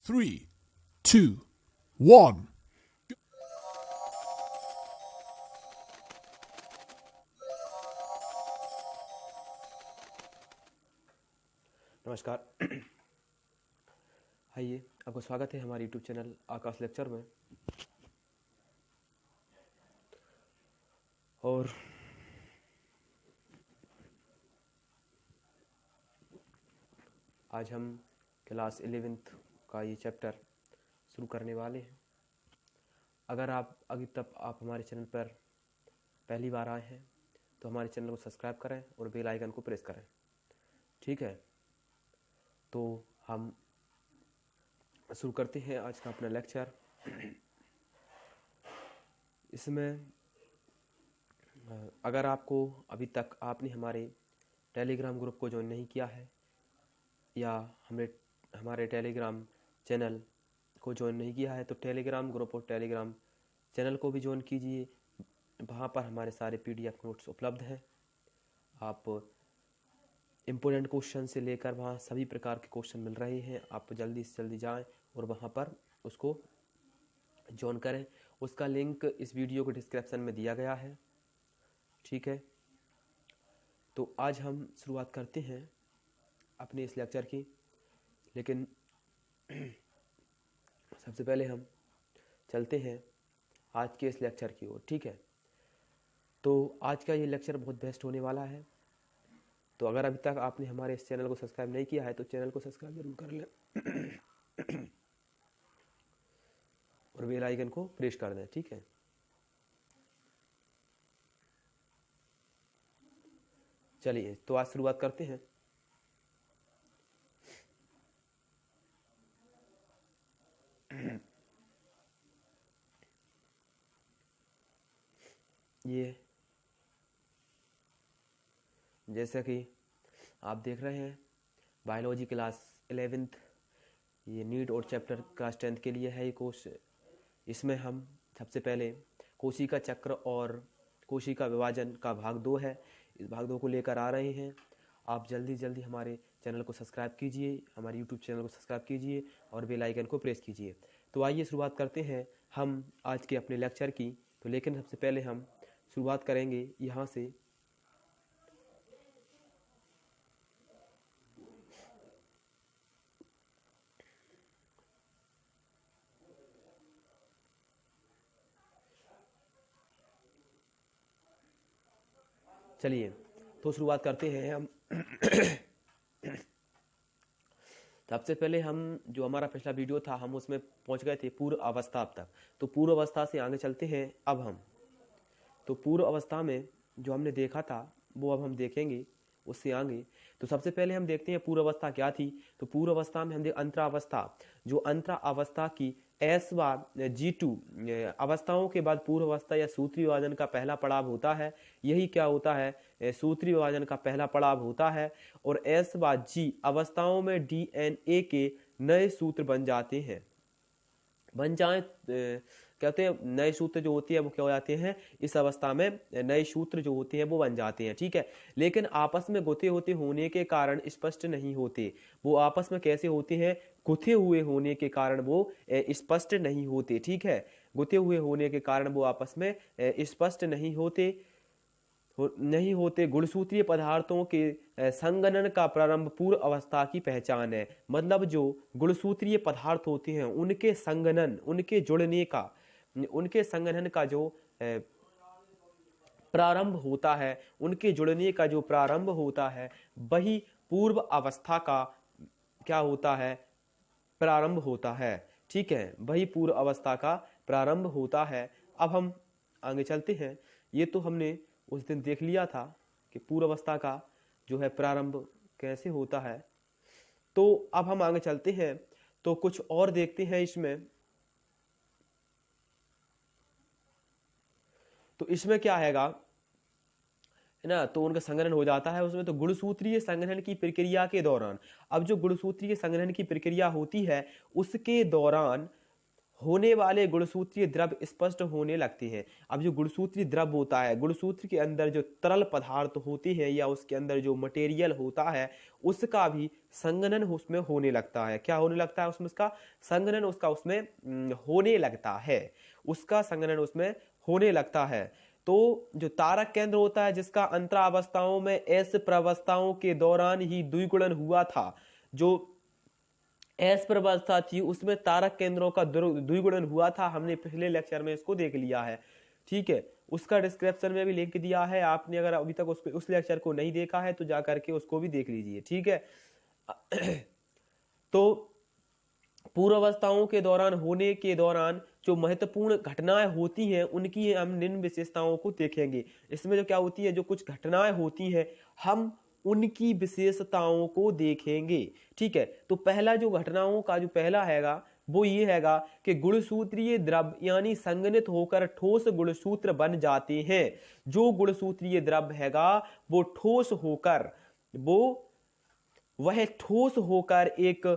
3, 2, 1. नमस्कार। आइए, आपका स्वागत है हमारे YouTube चैनल आकाश लेक्चर में। और आज हम क्लास 11th का ये चैप्टर शुरू करने वाले हैं। अगर आप अभी तक आप हमारे चैनल पर पहली बार आए हैं तो हमारे चैनल को सब्सक्राइब करें और बेल आइकन को प्रेस करें, ठीक है। तो हम शुरू करते हैं आज का अपना लेक्चर। इसमें अगर आपको अभी तक आपने हमारे टेलीग्राम ग्रुप को ज्वाइन नहीं किया है या हमारे टेलीग्राम चैनल को ज्वाइन नहीं किया है तो टेलीग्राम ग्रुप और टेलीग्राम चैनल को भी ज्वाइन कीजिए। वहाँ पर हमारे सारे PDF नोट्स उपलब्ध हैं। आप इम्पोर्टेंट क्वेश्चन से लेकर वहाँ सभी प्रकार के क्वेश्चन मिल रहे हैं। आप जल्दी से जल्दी जाएं और वहाँ पर उसको ज्वाइन करें। उसका लिंक इस वीडियो के डिस्क्रिप्शन में दिया गया है, ठीक है। तो आज हम शुरुआत करते हैं अपने इस लेक्चर की, लेकिन सबसे पहले हम चलते हैं आज के इस लेक्चर की ओर, ठीक है। तो आज का ये लेक्चर बहुत बेस्ट होने वाला है। तो अगर अभी तक आपने हमारे इस चैनल को सब्सक्राइब नहीं किया है तो चैनल को सब्सक्राइब जरूर कर लें और बेल आइकन को प्रेस कर दें, ठीक है। चलिए, तो आज शुरुआत करते हैं। ये जैसा कि आप देख रहे हैं बायोलॉजी क्लास 11th, ये नीट और चैप्टर क्लास 10th के लिए है ये कोर्स। इसमें हम सबसे पहले कोशिका चक्र और कोशिका विभाजन का भाग 2 है, इस भाग 2 को लेकर आ रहे हैं। आप जल्दी जल्दी हमारे चैनल को सब्सक्राइब कीजिए, हमारे YouTube चैनल को सब्सक्राइब कीजिए और बेल आइकन को प्रेस कीजिए। तो आइए शुरुआत करते हैं हम आज के अपने लेक्चर की। तो लेकिन सबसे पहले हम शुरुआत करेंगे यहाँ से। चलिए, तो शुरुआत करते हैं हम। सबसे पहले हम जो हमारा पिछला वीडियो था हम उसमें पहुंच गए थे पूर्व अवस्था तक। तो पूर्व अवस्था से आगे चलते हैं अब हम। तो पूर्व अवस्था में जो हमने देखा था वो अब हम देखेंगे उससे आगे। तो सबसे पहले हम देखते हैं पूर्व अवस्था क्या थी। तो पूर्व अवस्था में हम देख अंतरावस्था, जो अंतरावस्था की S/G2 अवस्थाओं के बाद पूर्व अवस्था या सूत्री विभाजन का पहला पड़ाव होता है। यही क्या होता है, सूत्री विभाजन का पहला पड़ाव होता है। और S/G अवस्थाओं में DNA के नए सूत्र बन जाते हैं, बन जाए कहते हैं नए सूत्र जो होती है वो क्या हो जाते हैं, इस अवस्था में नए सूत्र जो होते हैं वो बन जाते हैं, ठीक है। लेकिन आपस में गुथे होते होने के कारण स्पष्ट नहीं होते। वो आपस में कैसे होते हैं, गुथे हुए होने के कारण वो स्पष्ट नहीं होते, ठीक है। गुथे हुए होने के कारण वो आपस में स्पष्ट नहीं होते। गुणसूत्रीय पदार्थों के संगणन का प्रारंभ पूर्व अवस्था की पहचान है। मतलब जो गुणसूत्रीय पदार्थ होते हैं उनके संगणन, उनके संगठन का जो प्रारंभ होता है, उनके जुड़ने का जो प्रारंभ होता है वही पूर्व अवस्था का क्या होता है, प्रारंभ होता है, ठीक है। वही पूर्व अवस्था का प्रारंभ होता है। अब हम आगे चलते हैं। ये तो हमने उस दिन देख लिया था कि पूर्व अवस्था का जो है प्रारंभ कैसे होता है। तो अब हम आगे चलते हैं तो कुछ और देखते हैं इसमें। तो इसमें क्या है ना, तो उनका संघनन हो जाता है उसमें। तो गुणसूत्रीय संघनन की प्रक्रिया के दौरान, अब जो गुणसूत्रीय संघनन की प्रक्रिया होती है उसके दौरान होने वाले गुणसूत्रीय द्रव स्पष्ट होने लगते हैं। अब जो गुणसूत्रीय द्रव होता है, गुणसूत्र के अंदर जो तरल पदार्थ होते हैं या उसके अंदर जो मटेरियल होता है उसका भी संघनन उसमें होने लगता है। क्या होने लगता है उसमें? उसका संघनन उसका उसमें होने लगता है, उसका संघनन उसमें होने लगता है। तो जो तारक केंद्र होता है जिसका अंतरावस्थाओं में एस प्रवस्थाओं के दौरान ही द्विगुणन हुआ था, जो एस प्रवस्था थी उसमें तारक केंद्रों का द्विगुणन हुआ था। हमने पिछले लेक्चर में इसको देख लिया है, ठीक है। उसका डिस्क्रिप्शन में भी लिंक दिया है, आपने अगर अभी तक उस लेक्चर को नहीं देखा है तो जा करके उसको भी देख लीजिए, ठीक है। तो पूर्वावस्थाओं के दौरान होने के दौरान जो महत्वपूर्ण घटनाएं होती हैं उनकी हम निम्न विशेषताओं को देखेंगे। इसमें जो क्या होती है, जो कुछ घटनाएं होती हैं हम उनकी विशेषताओं को देखेंगे, ठीक है। तो पहला जो घटनाओं का जो पहला हैगा वो ये हैगा कि गुणसूत्रीय द्रव यानी संघनित होकर ठोस गुणसूत्र बन जाते हैं। जो गुणसूत्रीय द्रव हैगा वो ठोस होकर वह ठोस होकर एक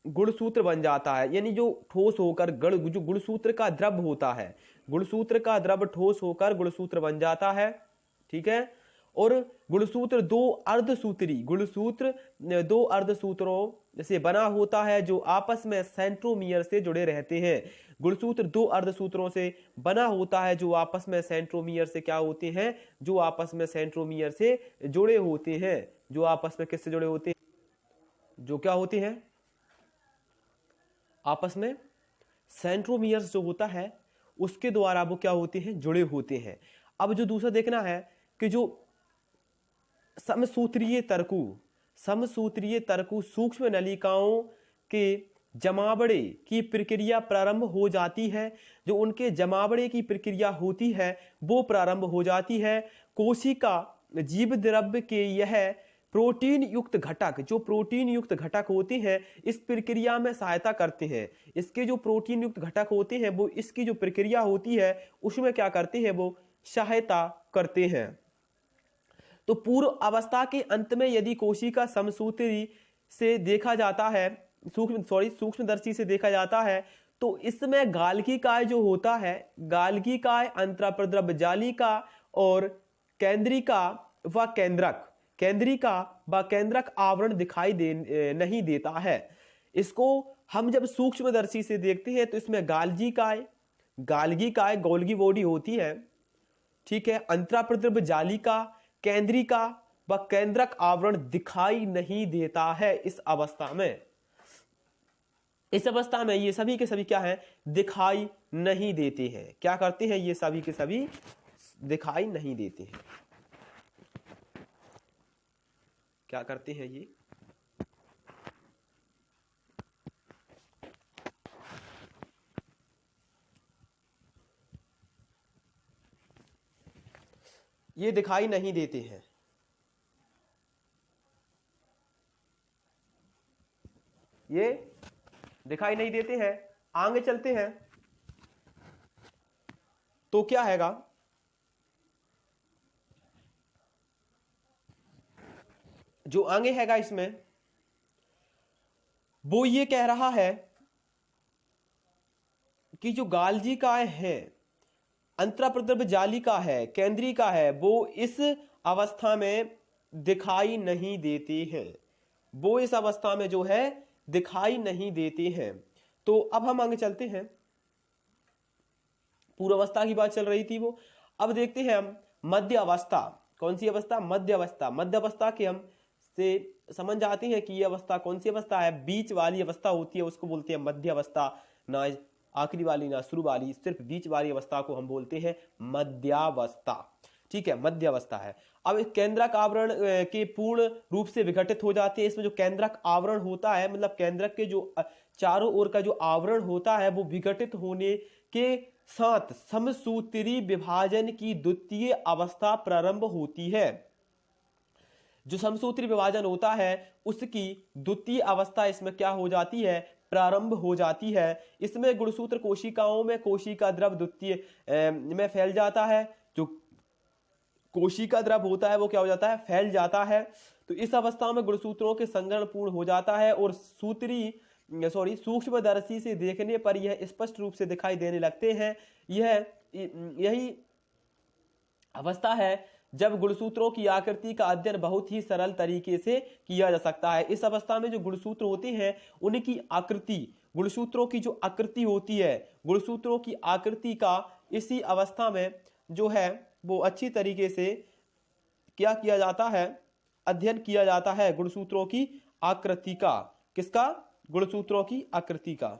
गुणसूत्र बन जाता है। यानी जो ठोस होकर जो गुणसूत्र का द्रव होता है, गुणसूत्र का द्रव ठोस होकर गुणसूत्र बन जाता है, ठीक है। और गुणसूत्र दो अर्धसूत्रों से बना होता है जो आपस में सेंट्रोमियर से जुड़े रहते हैं। गुणसूत्र दो अर्धसूत्रों से बना होता है जो आपस में सेंट्रोमियर से क्या होते हैं, जो आपस में सेंट्रोमियर से जुड़े होते हैं। जो आपस में किससे जुड़े होते हैं? जो क्या होते हैं आपस में सेंट्रोमियर्स जो होता है उसके द्वारा वो क्या होते हैं, जुड़े होते हैं। अब जो दूसरा देखना है कि जो समसूत्रीय तरकु सूक्ष्म नलिकाओं के जमावड़े की प्रक्रिया प्रारंभ हो जाती है। जो उनके जमावड़े की प्रक्रिया होती है वो प्रारंभ हो जाती है। कोशिका जीव द्रव्य के यह प्रोटीन युक्त घटक, जो प्रोटीन युक्त घटक होते हैं इस प्रक्रिया में सहायता करते हैं। इसके जो प्रोटीन युक्त घटक होते हैं वो इसकी जो प्रक्रिया होती है उसमें क्या करते हैं, वो सहायता करते हैं। तो पूर्व अवस्था के अंत में यदि कोशिका समसूत्री से देखा जाता है, सूक्ष्मदर्शी से देखा जाता है, तो इसमें गाल्गी काय जो होता है, गाल्गी काय, अंतराप्रद्रव्य जालिका और केंद्रिका व केंद्रक आवरण दिखाई नहीं देता है। इसको हम जब सूक्ष्मदर्शी से देखते हैं तो इसमें गाल्गी काय गोल्गी बॉडी होती है, ठीक है। अंतराप्रद्रव्य जालिका, केंद्रिका व केंद्रक आवरण दिखाई नहीं देता है। इस अवस्था में ये सभी के सभी क्या है, दिखाई नहीं देते हैं। क्या करते हैं, ये सभी के सभी दिखाई नहीं देते हैं। क्या करते हैं ये दिखाई नहीं देते हैं। ये दिखाई नहीं देते हैं। आगे चलते हैं तो क्या हैगा, जो आगे हैगा इसमें वो ये कह रहा है कि जो गाल्गी काय है, अंतराप्रद्रव्य जालिका है, केंद्रिका है, वो इस अवस्था में दिखाई नहीं देते हैं। वो इस अवस्था में जो है दिखाई नहीं देते हैं। तो अब हम आगे चलते हैं। पूर्वावस्था की बात चल रही थी वो। अब देखते हैं हम मध्य अवस्था। कौन सी अवस्था? मध्य अवस्था। मध्य अवस्था के हम से समझ जाते हैं कि ये अवस्था कौन सी अवस्था है। बीच वाली अवस्था होती है उसको बोलते हैं मध्य अवस्था, ना आखिरी वाली ना शुरू वाली, सिर्फ बीच वाली अवस्था को हम बोलते हैं मध्यावस्था, ठीक है। मध्य अवस्था है। अब केंद्रक आवरण के पूर्ण रूप से विघटित हो जाते हैं। इसमें जो केंद्रक आवरण होता है, मतलब केंद्रक के जो चारों ओर का जो आवरण होता है वो विघटित होने के साथ समसूत्री विभाजन की द्वितीय अवस्था प्रारंभ होती है। जो समसूत्री विभाजन होता है उसकी द्वितीय अवस्था इसमें क्या हो जाती है, प्रारंभ हो जाती है। इसमें गुणसूत्र कोशिकाओं में कोशिका द्रव द्वितीय में फैल जाता है। जो कोशिका द्रव होता है वो क्या हो जाता है, फैल जाता है। तो इस अवस्था में गुणसूत्रों के संघनन पूर्ण हो जाता है और सूत्री सूक्ष्मदर्शी से देखने पर यह स्पष्ट रूप से दिखाई देने लगते हैं। यही अवस्था है जब गुणसूत्रों की आकृति का अध्ययन बहुत ही सरल तरीके से किया जा सकता है। इस अवस्था में जो गुणसूत्र होते हैं उनकी आकृति, गुणसूत्रों की जो आकृति होती है, गुणसूत्रों की आकृति का इसी अवस्था में जो है वो अच्छी तरीके से क्या किया जाता है, अध्ययन किया जाता है गुणसूत्रों की आकृति का। किसका? गुणसूत्रों की आकृति का।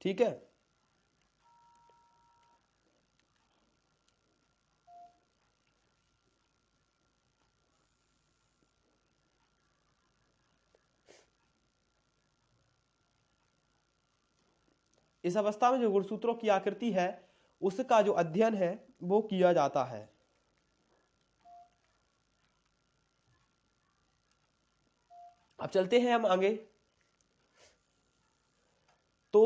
ठीक है। इस अवस्था में जो गुणसूत्रों की आकृति है उसका जो अध्ययन है वो किया जाता है। अब चलते हैं हम आगे। तो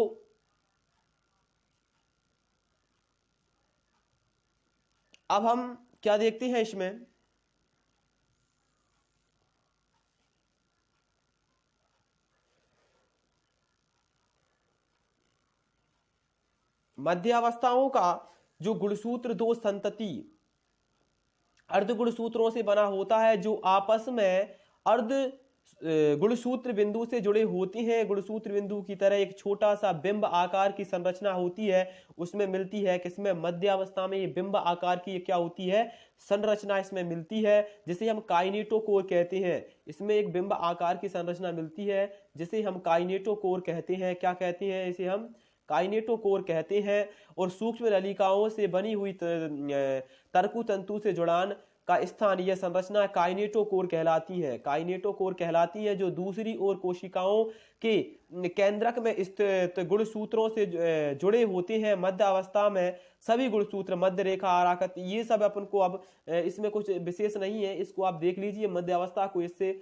अब हम क्या देखते हैं इसमें, मध्यावस्थाओं का जो गुणसूत्र दो संतति अर्ध गुणसूत्रों से बना होता है, जो आपस में अर्ध गुणसूत्र बिंदु से जुड़े होते हैं। गुणसूत्र बिंदु की तरह एक छोटा सा बिंब आकार की संरचना होती है, उसमें मिलती है। किसमें? मध्यावस्था में ये बिंब आकार की क्या होती है? संरचना इसमें मिलती है, जिसे हम काइनेटोकोर कहते हैं। इसमें एक बिंब आकार की संरचना मिलती है जिसे हम काइनेटोकोर कहते हैं। क्या कहते हैं? इसे हम काइनेटोकोर कहते हैं। और सूक्ष्म नलिकाओं से बनी हुई तरकु तंतु से जुड़ान का स्थान, यह संरचना काइनेटोकोर कहलाती है। काइनेटोकोर कहलाती है, जो दूसरी ओर कोशिकाओं के केंद्रक में स्थित गुणसूत्रों से जुड़े होते हैं। मध्य अवस्था में सभी गुणसूत्र मध्य रेखा आराकत, ये सब अपन को अब इसमें कुछ विशेष नहीं है, इसको आप देख लीजिए। मध्य अवस्था को इससे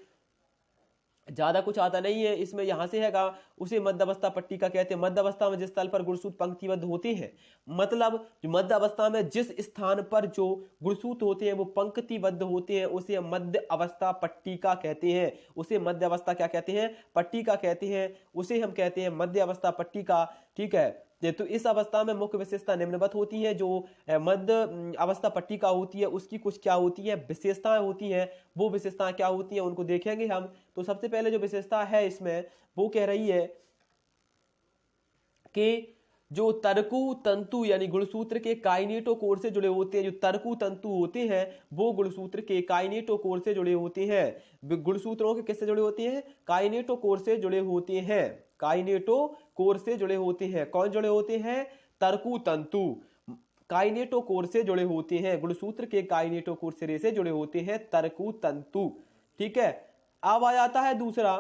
ज्यादा कुछ आता नहीं है। इसमें यहां से हैगा उसे मध्यावस्था पट्टिका कहते हैं। मध्यावस्था में जिस तल पर गुणसूत्र पंक्तिबद्ध होते हैं, मतलब मध्यावस्था में जिस स्थान पर जो गुणसूत्र होते हैं वो पंक्तिबद्ध होते हैं, उसे मध्य अवस्था पट्टिका कहते हैं। उसे मध्य अवस्था क्या कहते हैं? पट्टिका कहते हैं। उसे हम कहते हैं मध्य अवस्था पट्टिका। ठीक है। तो इस अवस्था में मुख्य विशेषता निम्नवत होती है। जो मध्य अवस्था पट्टिका होती है उसकी कुछ क्या होती है? विशेषताएं होती हैं। वो विशेषताएं क्या होती हैं उनको देखेंगे हम। तो सबसे पहले जो विशेषता है इसमें वो कह रही है कि जो तरकु तंतु यानी गुणसूत्र के काइनेटोकोर से जुड़े होते हैं, जो तरकु तंतु होते हैं वो गुणसूत्र के काइनेटोकोर से जुड़े होते हैं। गुणसूत्रों के किससे जुड़े होते हैं? काइनेटोकोर से जुड़े होते हैं। काइनेटोकोर से जुड़े होते हैं। कौन जुड़े होते हैं? तरकु तंतु काइनेटोकोर से जुड़े होते हैं। गुणसूत्र के काइनेटोकोर सिरे से जुड़े होते हैं तरकु तंतु। ठीक है। अब आ जाता है दूसरा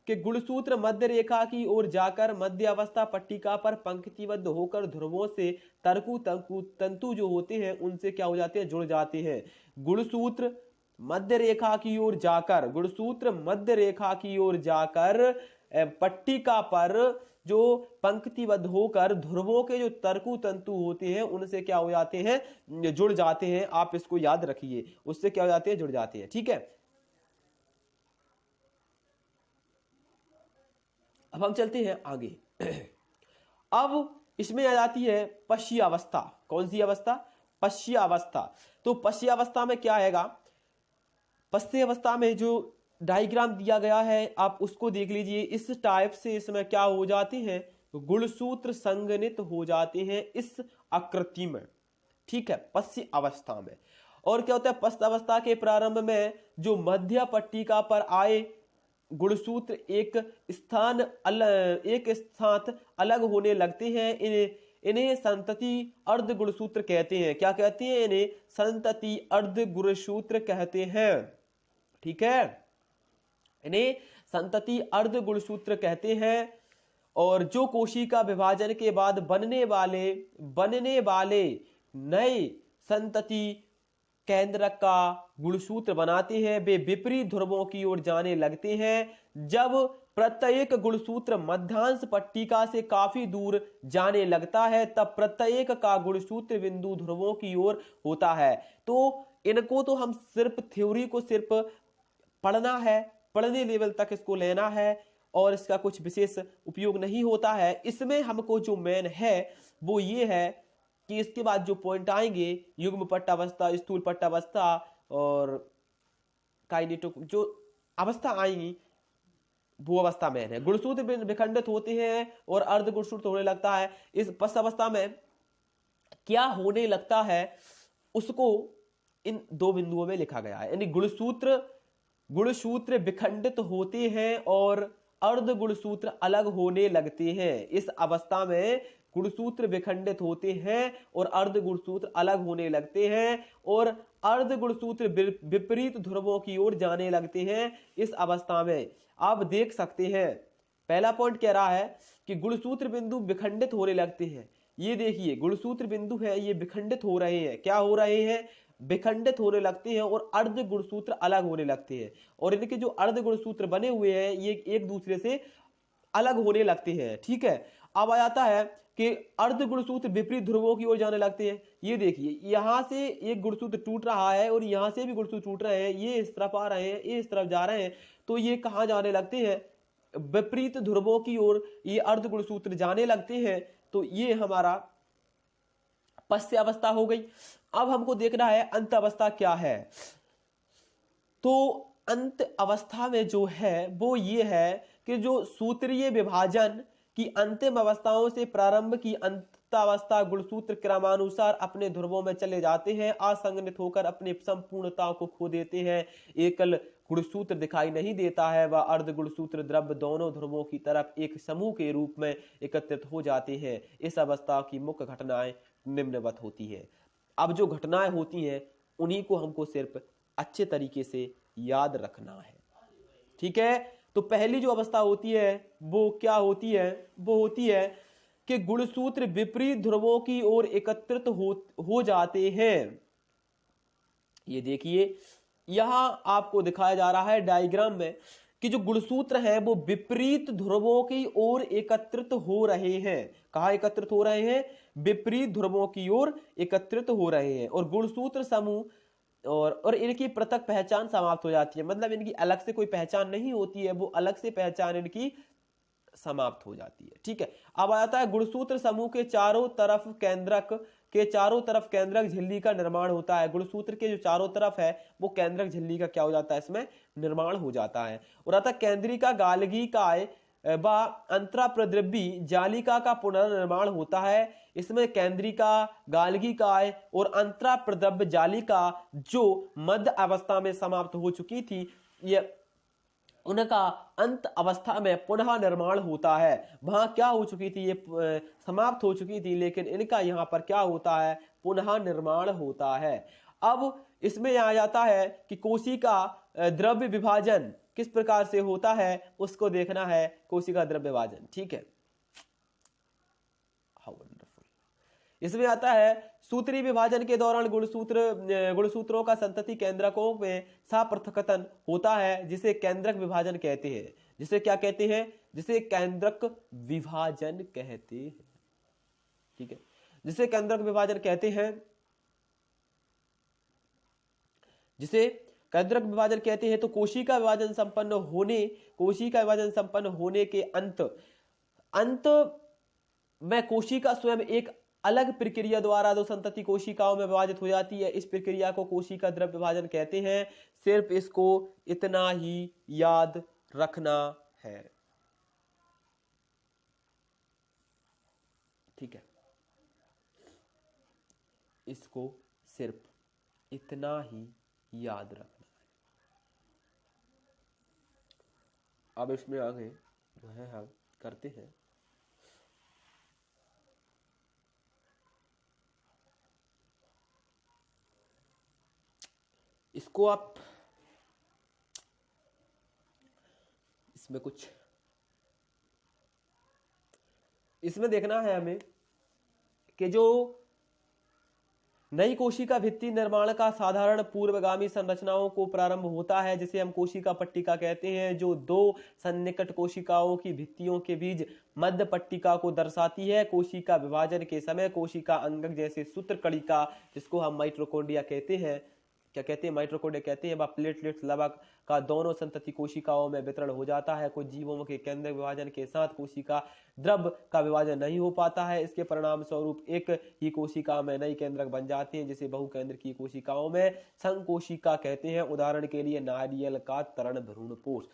कि गुणसूत्र मध्य रेखा की ओर जाकर मध्य अवस्था पट्टिका पर पंक्तिबद्ध होकर ध्रुवों से तरकु तंतु जो होते हैं उनसे क्या हो जाते हैं? जुड़ जाते हैं। गुणसूत्र मध्य रेखा की ओर जाकर, गुणसूत्र मध्य रेखा की ओर जाकर पट्टिका पर जो पंक्तिबद्ध होकर ध्रुवों के जो तरकु तंतु होते हैं उनसे क्या हो जाते हैं? जुड़ जाते हैं। आप इसको याद रखिए, उससे क्या हो जाते हैं? जुड़ जाते हैं। ठीक है। अब हम चलते हैं आगे। अब इसमें आ जाती है पश्यावस्था। कौन सी अवस्था? पश्यावस्था। तो पश्यावस्था में क्या आएगा? पश्यावस्था में जो डायग्राम दिया गया है आप उसको देख लीजिए। इस टाइप से इसमें क्या हो जाते हैं? गुणसूत्र संगनित हो जाते हैं इस आकृति में। ठीक है। पश्य अवस्था में और क्या होता है? पश्य अवस्था के प्रारंभ में जो मध्य पट्टिका पर आए गुणसूत्र एक स्थान अलग होने लगते हैं। इन्हें संतति अर्ध गुणसूत्र कहते हैं। क्या कहते हैं? इन्हें संतति अर्ध गुणसूत्र कहते हैं। ठीक है। इन्हें संतति अर्ध गुणसूत्र कहते हैं। और जो कोशिका विभाजन के बाद बनने वाले नए संतति केंद्रक का गुणसूत्र बनाते हैं, वे विपरीत ध्रुवों की ओर जाने लगते हैं। जब प्रत्येक गुणसूत्र मध्यांश पट्टिका से काफी दूर जाने लगता है तब प्रत्येक का गुणसूत्र बिंदु ध्रुवों की ओर होता है। तो इनको तो हम सिर्फ थ्योरी को सिर्फ पढ़ना है, पढ़ने लेवल तक इसको लेना है और इसका कुछ विशेष उपयोग नहीं होता है। इसमें हमको जो मेन है वो ये है कि इसके बाद जो पॉइंट आएंगे, युग्म पट्टावस्था, स्थूल पट्टावस्था और काइनेटो, जो अवस्था आएंगी वो अवस्था मेन है। गुणसूत्र विखंडित होते हैं और अर्ध गुणसूत्र होने लगता है। इस पश्च अवस्था में क्या होने लगता है उसको इन दो बिंदुओं में लिखा गया है, यानी गुणसूत्र विखंडित होते हैं और अर्ध गुणसूत्र अलग होने लगते हैं। इस अवस्था में गुणसूत्र विखंडित होते हैं और अर्ध गुणसूत्र अलग होने लगते हैं और अर्ध गुणसूत्र विपरीत ध्रुवों की ओर जाने लगते हैं। इस अवस्था में आप देख सकते हैं, पहला पॉइंट कह रहा है कि गुणसूत्र बिंदु विखंडित होने लगते हैं। ये देखिए गुणसूत्र बिंदु है, ये विखंडित हो रहे हैं। क्या हो रहे हैं? विखंडित होने लगते हैं और अर्ध गुणसूत्र अलग होने लगते हैं और इनके जो अर्ध गुणसूत्र बने हुए हैं ये एक दूसरे से अलग होने लगते हैं। ठीक है, अब आ जाता है कि अर्ध गुणसूत्र विपरीत ध्रुवों की ओर जाने लगते हैं। ये देखिए यहां से एक गुणसूत्र टूट रहा है और यहां से भी गुणसूत्र टूट रहे हैं, ये इस तरफ आ रहे हैं, ये इस तरफ जा रहे हैं, तो ये कहां जाने लगते हैं? विपरीत ध्रुवों की ओर ये अर्ध गुणसूत्र जाने लगते हैं। तो ये हमारा पश्च अवस्था हो गई। अब हमको देखना है अंत अवस्था क्या है। तो अंत अवस्था में जो है वो ये है कि जो सूत्रीय विभाजन की अंतिम अवस्थाओं से प्रारंभ की अंतावस्था गुणसूत्र क्रमानुसार अपने ध्रुवों में चले जाते हैं, असंगठित होकर अपनी संपूर्णता को खो देते हैं। एकल गुणसूत्र दिखाई नहीं देता है, वह अर्ध गुणसूत्र द्रव्य दोनों ध्रुवों की तरफ एक समूह के रूप में एकत्रित हो जाते हैं। इस अवस्था की मुख्य घटनाएं निम्नवत होती है। अब जो घटनाएं होती हैं उन्हीं को हमको सिर्फ अच्छे तरीके से याद रखना है। ठीक है, तो पहली जो अवस्था होती है वो क्या होती है? वो होती है कि गुणसूत्र विपरीत ध्रुवों की ओर एकत्रित हो जाते हैं। ये देखिए यहां आपको दिखाया जा रहा है डायग्राम में कि जो गुणसूत्र हैं वो विपरीत ध्रुवों की ओर एकत्रित हो रहे हैं। कहां एकत्रित हो रहे हैं? विपरीत ध्रुवों की ओर एकत्रित हो रहे हैं और गुणसूत्र समूह और इनकी पृथक पहचान समाप्त हो जाती है। मतलब इनकी अलग से कोई पहचान नहीं होती है, वो अलग से पहचान इनकी समाप्त हो जाती है। ठीक है, अब आ जाता है गुणसूत्र समूह के चारों तरफ केंद्रक झिल्ली का निर्माण होता है। गुणसूत्र के जो चारों तरफ है वो केंद्रक झिल्ली का क्या हो जाता है? इसमें निर्माण हो जाता है। और आता केंद्रिका गालगिकाय व अंतराप्रद्रव्यी जालिका का पुनर्निर्माण होता है। इसमें केंद्रिका, गालगिकाय और अंतराप्रद्रव्य जालिका जो मध्य अवस्था में समाप्त हो चुकी थी, ये उनका अंत अवस्था में पुनः निर्माण होता है। वहां क्या हो चुकी थी? ये समाप्त हो चुकी थी, लेकिन इनका यहाँ पर क्या होता है? पुनः निर्माण होता है। अब इसमें आ जाता है कि कोशिका द्रव्य विभाजन किस प्रकार से होता है उसको देखना है। कोशिका द्रव्य विभाजन, ठीक है, हाउ वंडरफुल। इसमें आता है सूत्री विभाजन के दौरान गुणसूत्रों का संतति केंद्रकों में सापृथकतन होता है, जिसे केंद्रक विभाजन कहते हैं। जिसे क्या कहते हैं? जिसे केंद्रक विभाजन कहते हैं। ठीक है, जिसे केंद्रक विभाजन कहते हैं, जिसे केंद्रक विभाजन कहते हैं। तो कोशिका विभाजन संपन्न होने के अंत में कोशिका स्वयं एक अलग प्रक्रिया द्वारा दो संतति कोशिकाओं में विभाजित हो जाती है। इस प्रक्रिया को कोशिका द्रव्य विभाजन कहते हैं। सिर्फ इसको इतना ही याद रखना है। ठीक है, इसको सिर्फ इतना ही याद रखना है। अब इसमें आगे जो है हम करते हैं इसको। आप इसमें देखना है हमें कि जो नई कोशिका भित्ति निर्माण का साधारण पूर्वगामी संरचनाओं को प्रारंभ होता है, जिसे हम कोशिका पट्टिका कहते हैं, जो दो सन्निकट कोशिकाओं की भित्तियों के बीच मध्य पट्टिका को दर्शाती है। कोशिका विभाजन के समय कोशिका अंगक जैसे सूत्रकणिका, जिसको हम माइटोकॉन्ड्रिया कहते हैं, क्या कहते हैं, माइटोकॉन्ड्रिया कहते हैं, वह प्लेटलेट्स लवक का दोनों संतति कोशिकाओं में वितरण हो जाता है। कुछ जीवों के केंद्रक विभाजन के साथ कोशिका द्रव का विभाजन नहीं हो पाता है। इसके परिणाम स्वरूप एक ही कोशिका में नई केंद्रक बन जाते हैं, जिसे बहुकेंद्र की कोशिकाओं में संकोशिका कहते हैं। उदाहरण के लिए नारियल का तरण भ्रूणपोष।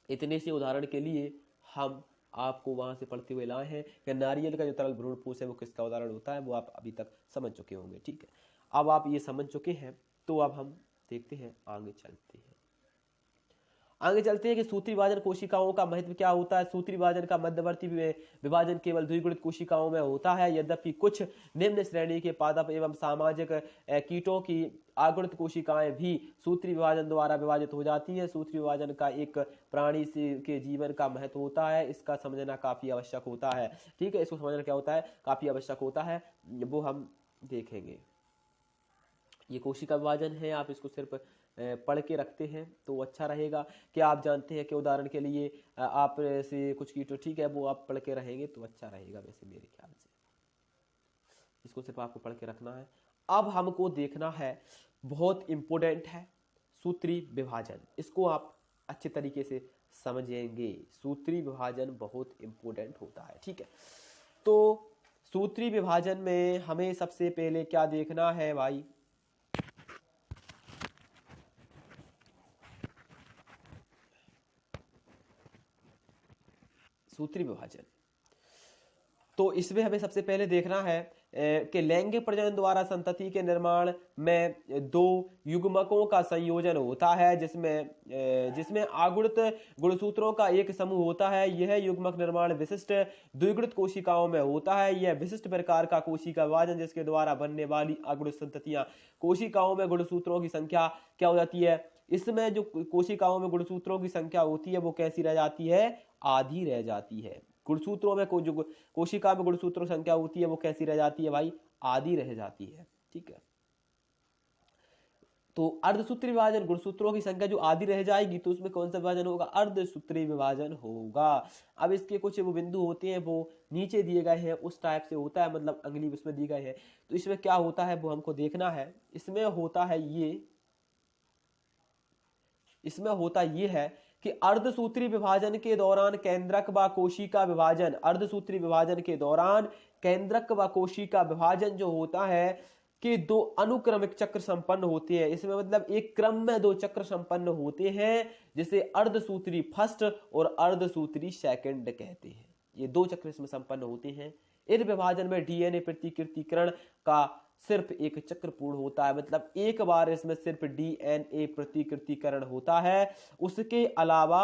इतने से उदाहरण के लिए हम आपको वहां से पढ़ते हुए लाए हैं कि नारियल का जो तरल भ्रूणपोष है वो किसका उदाहरण होता है, वो आप अभी तक समझ चुके होंगे। ठीक है, अब आप ये समझ चुके हैं तो अब हम देखते हैं, आगे चलते हैं कि सूत्री विभाजन कोशिकाओं का महत्व क्या होता है। सूत्री विभाजन का मध्यवर्ती विभाजन केवल द्विगुणित कोशिकाओं में होता है। यद्यपि कुछ निम्न श्रेणी के पादप एवं सामाजिक कीटों की आगुणित कोशिकाएं भी सूत्री विभाजन द्वारा विभाजित हो जाती हैं। सूत्री विभाजन का एक प्राणी के जीवन का महत्व होता है, इसका समझना काफी आवश्यक होता है। ठीक है, इसको समझना क्या होता है, काफी आवश्यक होता है, वो हम देखेंगे। ये कोशिका विभाजन है, आप इसको सिर्फ पढ़ के रखते हैं तो अच्छा रहेगा। कि आप जानते हैं कि उदाहरण के लिए आप से कुछ कीटो, ठीक है, वो आप पढ़ के रहेंगे तो अच्छा रहेगा वैसे मेरे ख्याल से। इसको सिर्फ आपको पढ़ के रखना है। अब हमको देखना है, बहुत इंपॉर्टेंट है सूत्री विभाजन, इसको आप अच्छे तरीके से समझेंगे। सूत्री विभाजन बहुत इंपॉर्टेंट होता है। ठीक है, तो सूत्री विभाजन में हमें सबसे पहले क्या देखना है भाई, सूत्री विभाजन। तो इसमें हमें सबसे पहले देखना है कि लैंगिक प्रजनन द्वारा संतति के निर्माण में दो युग्मकों का संयोजन होता है, जिसमें आगुणित गुणसूत्रों का एक समूह होता है। यह युग्मक निर्माण विशिष्ट द्विगुणित कोशिकाओं में होता है। यह विशिष्ट प्रकार का कोशिका विभाजन जिसके द्वारा बनने वाली अगुणित संततियां कोशिकाओं में गुणसूत्रों की संख्या क्या हो जाती है, इसमें जो कोशिकाओं में गुणसूत्रों की संख्या होती है वो कैसी रह जाती है, आधी रह जाती है। गुणसूत्रों में जो कोशिका में गुणसूत्रों की संख्या होती है वो कैसी रह जाती है भाई, आधी रह जाती है। ठीक है, तो अर्धसूत्री विभाजन, गुणसूत्रों की संख्या जो आधी रह जाएगी तो उसमें कौन सा विभाजन होगा, अर्धसूत्री विभाजन होगा। अब इसके कुछ वो बिंदु होते हैं वो नीचे दिए गए हैं, उस टाइप से होता है, मतलब अगली उसमें दिए गए हैं। तो इसमें क्या होता है वो हमको देखना है। इसमें होता ये है कि अर्धसूत्री विभाजन के दौरान केंद्रक व कोशिका विभाजन, अर्धसूत्री विभाजन के दौरान केंद्रक व कोशिका विभाजन जो होता है कि दो अनुक्रमिक चक्र संपन्न होते हैं। इसमें मतलब एक क्रम में दो चक्र संपन्न होते हैं, जिसे अर्धसूत्री फर्स्ट और अर्धसूत्री सेकंड कहते हैं। ये दो चक्र इसमें संपन्न होते हैं। इन विभाजन में डीएनए प्रतिकृतिकरण का सिर्फ एक चक्र पूर्ण होता है, मतलब एक बार इसमें सिर्फ डीएनए प्रतिकृतिकरण होता है। उसके अलावा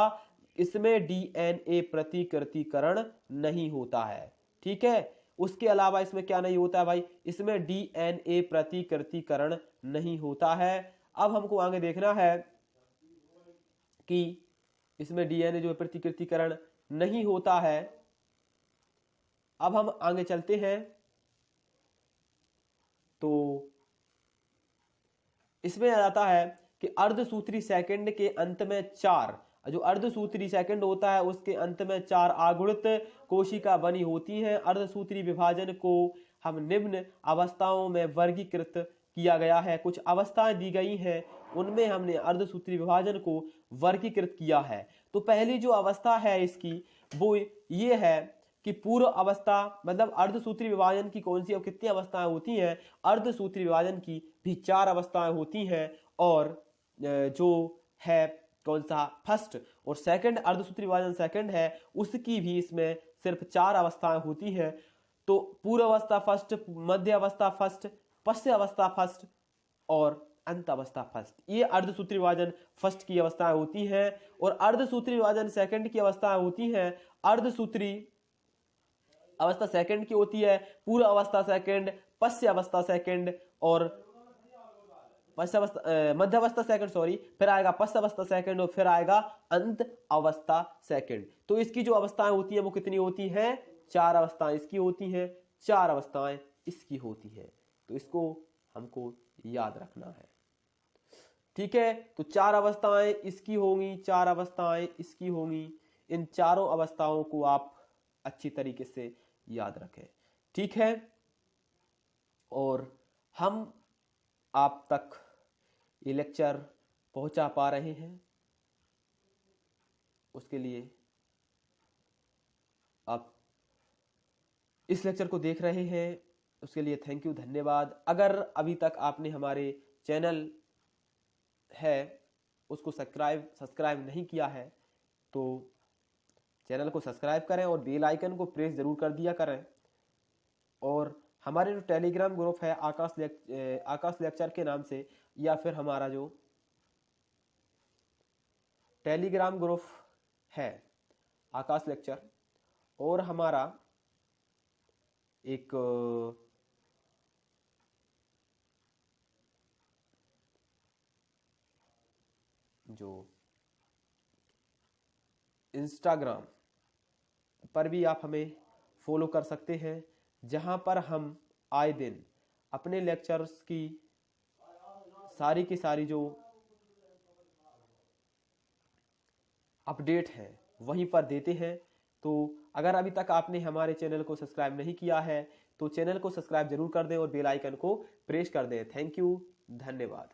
इसमें डीएनए प्रतिकृतिकरण नहीं होता है। ठीक है, उसके अलावा इसमें क्या नहीं होता है भाई, इसमें डीएनए प्रतिकृतिकरण नहीं होता है। अब हमको आगे देखना है कि इसमें डीएनए जो प्रतिकृतिकरण नहीं होता है। अब हम आगे चलते हैं तो इसमें आ जाता है कि अर्धसूत्री सेकंड के अंत में चार, जो अर्धसूत्री सेकंड होता है उसके अंत में चार आगुणित कोशिका बनी होती हैं। अर्धसूत्री विभाजन को हम निम्न अवस्थाओं में वर्गीकृत किया गया है। कुछ अवस्थाएं दी गई हैं, उनमें हमने अर्धसूत्री विभाजन को वर्गीकृत किया है। तो पहली जो अवस्था है इसकी वो ये है कि पूर्व अवस्था, मतलब अर्धसूत्री विभाजन की कौन सी और कितनी अवस्थाएं होती हैं, अर्धसूत्री विभाजन की भी 4 अवस्थाएं होती हैं। और जो है कौन सा फर्स्ट और सेकंड, अर्धसूत्री विभाजन सेकंड है, उसकी भी इसमें सिर्फ 4 अवस्थाएं होती हैं। तो पूर्व अवस्था फर्स्ट, मध्य अवस्था फर्स्ट, पश्चिम अवस्था फर्स्ट और अंत अवस्था फर्स्ट, ये अर्धसूत्री विभाजन फर्स्ट की अवस्थाएं होती हैं। और अर्धसूत्री विभाजन सेकंड की अवस्थाएं होती हैं, अर्धसूत्री अवस्था सेकंड की होती है, पूर्व अवस्था सेकंड, पश्चिम अवस्था सेकंड और मध्य अवस्था सेकंड, सॉरी, फिर आएगा पश्चिम अवस्था सेकंड और फिर आएगा अंत अवस्था सेकंड। तो इसकी जो अवस्थाएं होती है वो कितनी होती हैं, 4 अवस्थाएं इसकी होती हैं, 4 अवस्थाएं इसकी होती हैं। तो इसको हमको याद रखना है। ठीक है, तो 4 अवस्थाएं इसकी होंगी, 4 अवस्थाएं इसकी होंगी। इन चारों अवस्थाओं को आप अच्छी तरीके से याद रखें। ठीक है, और हम आप तक ये लेक्चर पहुंचा पा रहे हैं, उसके लिए आप इस लेक्चर को देख रहे हैं उसके लिए थैंक यू, धन्यवाद। अगर अभी तक आपने हमारे चैनल है उसको सब्सक्राइब नहीं किया है तो चैनल को सब्सक्राइब करें और बेल आइकन को प्रेस जरूर कर दिया करें। और हमारे जो टेलीग्राम ग्रुप है आकाश लेक्चर के नाम से, या फिर हमारा जो टेलीग्राम ग्रुप है आकाश लेक्चर, और हमारा एक जो इंस्टाग्राम पर भी आप हमें फॉलो कर सकते हैं, जहां पर हम आए दिन अपने लेक्चर्स की सारी जो अपडेट है वहीं पर देते हैं। तो अगर अभी तक आपने हमारे चैनल को सब्सक्राइब नहीं किया है तो चैनल को सब्सक्राइब जरूर कर दें और बेल आइकन को प्रेस कर दें। थैंक यू, धन्यवाद।